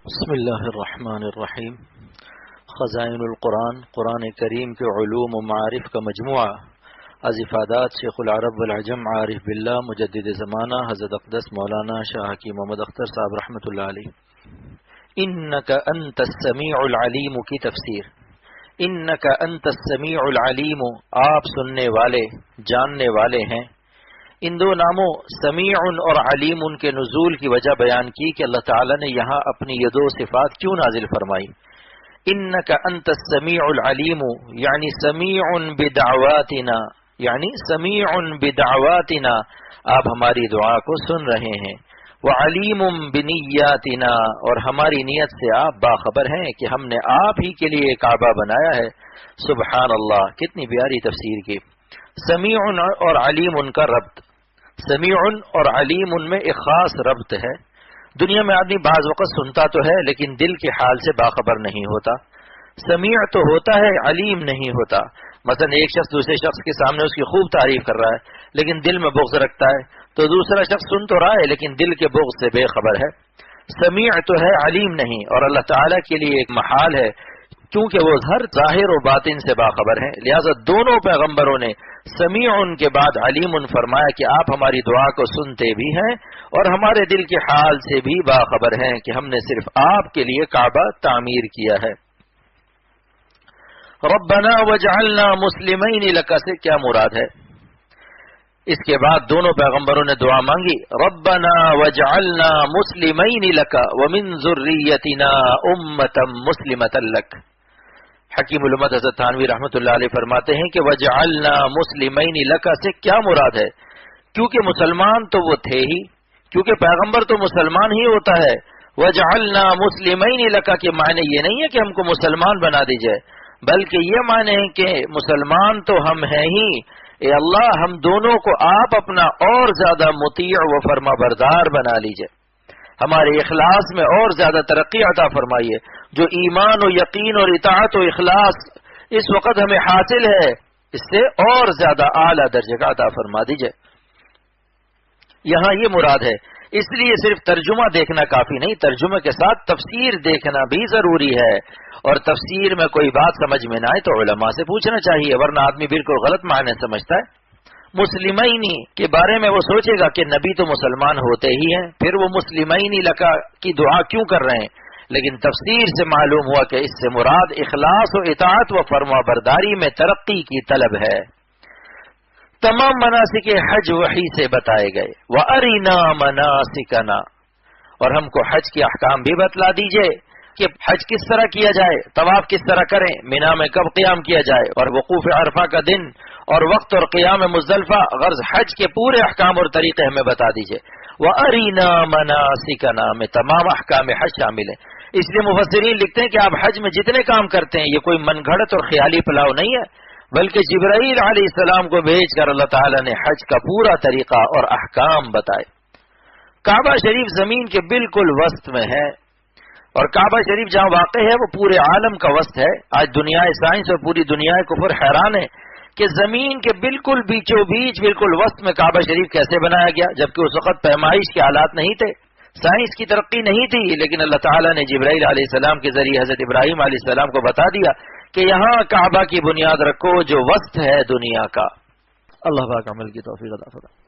بسم اللہ الرحمن الرحیم۔ خزائن القرآن، قرآن کریم کے علوم و معارف کا مجموعہ، از افادات شیخ العرب والعجم عارف باللہ مجدد زمانہ حضرت اقدس مولانا شاہ حکیم محمد اختر صاحب رحمۃ اللہ علیہ۔ انک انت السمیع العلیم کی تفسیر۔ انک انت السمیع العلیم، آپ سننے والے جاننے والے ہیں۔ ان دو ناموں سمیع اور علیم کے نزول کی وجہ بیان کی کہ اللہ تعالی نے یہاں اپنی یہ دو صفات کیوں نازل فرمائی۔ انک انت السمیع العلیم یعنی سمیع بدعواتنا، یعنی سمیع بدعواتنا، آپ ہماری دعا کو سن رہے ہیں۔ وعلیم بنیاتنا، اور ہماری نیت سے آپ باخبر ہیں کہ ہم نے آپ ہی کے لیے کعبہ بنایا ہے۔ سبحان اللہ، کتنی پیاری تفسیر کی۔ سمیع اور علیم ان کا ربط، سمیع اور علیم ان میں ایک خاص ربط ہے۔ دنیا میں آدمی بعض وقت سنتا تو ہے لیکن دل کے حال سے باخبر نہیں ہوتا۔ سمیع تو ہوتا ہے، علیم نہیں ہوتا۔ مثلا ایک شخص دوسرے شخص کے سامنے اس کی خوب تعریف کر رہا ہے لیکن دل میں بغض رکھتا ہے، تو دوسرا شخص سن تو رہا ہے لیکن دل کے بغض سے بے خبر ہے۔ سمیع تو ہے، علیم نہیں، اور اللہ تعالیٰ کے لیے ایک محال ہے کیونکہ وہ ہر ظاہر و باطن سے باخبر ہیں، لہذا دونوں پیغمبروں نے سمیع کے بعد علیم فرمایا کہ آپ ہماری دعا کو سنتے بھی ہیں اور ہمارے دل کے حال سے بھی باخبر ہیں کہ ہم نے صرف آپ کے لیے کعبہ تعمیر کیا ہے۔ ربنا وجعلنا مسلمین لک سے کیا مراد ہے؟ اس کے بعد دونوں پیغمبروں نے دعا مانگی، ربنا وجعلنا مسلمین لک ومن ذریتنا امۃ مسلمۃ لک۔ حکیم الامت حضرت تھانوی رحمۃ اللہ علیہ فرماتے ہیں کہ وجعلنا مسلمین لک سے کیا مراد ہے؟ کیونکہ مسلمان تو وہ تھے ہی، کیونکہ پیغمبر تو مسلمان ہی ہوتا ہے۔ وجعلنا مسلمین لک کے معنی یہ نہیں ہے کہ ہم کو مسلمان بنا دیجئے، بلکہ یہ معنی ہے کہ مسلمان تو ہم ہیں ہی، اے اللہ ہم دونوں کو آپ اپنا اور زیادہ مطیع و فرما بردار بنا لیجئے، ہمارے اخلاص میں اور زیادہ ترقی عطا فرمائیے۔ جو ایمان و یقین اور اطاعت و اخلاص اس وقت ہمیں حاصل ہے، اس سے اور زیادہ اعلیٰ درجے کا عطا فرما دیجئے۔ یہاں یہ مراد ہے، اس لیے صرف ترجمہ دیکھنا کافی نہیں، ترجمے کے ساتھ تفسیر دیکھنا بھی ضروری ہے، اور تفسیر میں کوئی بات سمجھ میں نہ آئے تو علماء سے پوچھنا چاہیے، ورنہ آدمی بالکل غلط معنی سمجھتا ہے۔ مسلمینی کے بارے میں وہ سوچے گا کہ نبی تو مسلمان ہوتے ہی ہیں، پھر وہ مسلمینی لکا کی دعا کیوں کر رہے ہیں؟ لیکن تفسیر سے معلوم ہوا کہ اس سے مراد اخلاص و اطاعت و فرما برداری میں ترقی کی طلب ہے۔ تمام مناسک حج وحی سے بتائے گئے، وَأَرِنَا مَنَاسِكَنَا، اور ہم کو حج کے احکام بھی بتلا دیجئے کہ حج کس طرح کیا جائے، طواف کس طرح کریں، مینا میں کب قیام کیا جائے، اور وقوف عرفہ کا دن اور وقت اور قیام مزدلفہ، غرض حج کے پورے احکام اور طریقے ہمیں بتا دیجئے۔ وَأَرِنَا مَنَاسِكَنَا میں تمام احکام حج شامل ہیں۔ اس لیے مفسرین لکھتے ہیں کہ آپ حج میں جتنے کام کرتے ہیں یہ کوئی من گھڑت اور خیالی پلاؤ نہیں ہے، بلکہ جبرائیل علیہ السلام کو بھیج کر اللہ تعالیٰ نے حج کا پورا طریقہ اور احکام بتائے۔ کعبہ شریف زمین کے بالکل وسط میں ہے، اور کعبہ شریف جہاں واقع ہے وہ پورے عالم کا وسط ہے۔ آج دنیا سائنس اور پوری دنیا کفر حیران ہے کہ زمین کے بالکل بیچوں بیچ بالکل وسط میں کعبہ شریف کیسے بنایا گیا، جبکہ اس وقت پیمائش کے حالات نہیں تھے، سائنس کی ترقی نہیں تھی، لیکن اللہ تعالیٰ نے جبرائیل علیہ السلام کے ذریعے حضرت ابراہیم علیہ السلام کو بتا دیا کہ یہاں کعبہ کی بنیاد رکھو جو وسط ہے دنیا کا۔ اللہ پاک عمل کی توفیق عطا فرمائے۔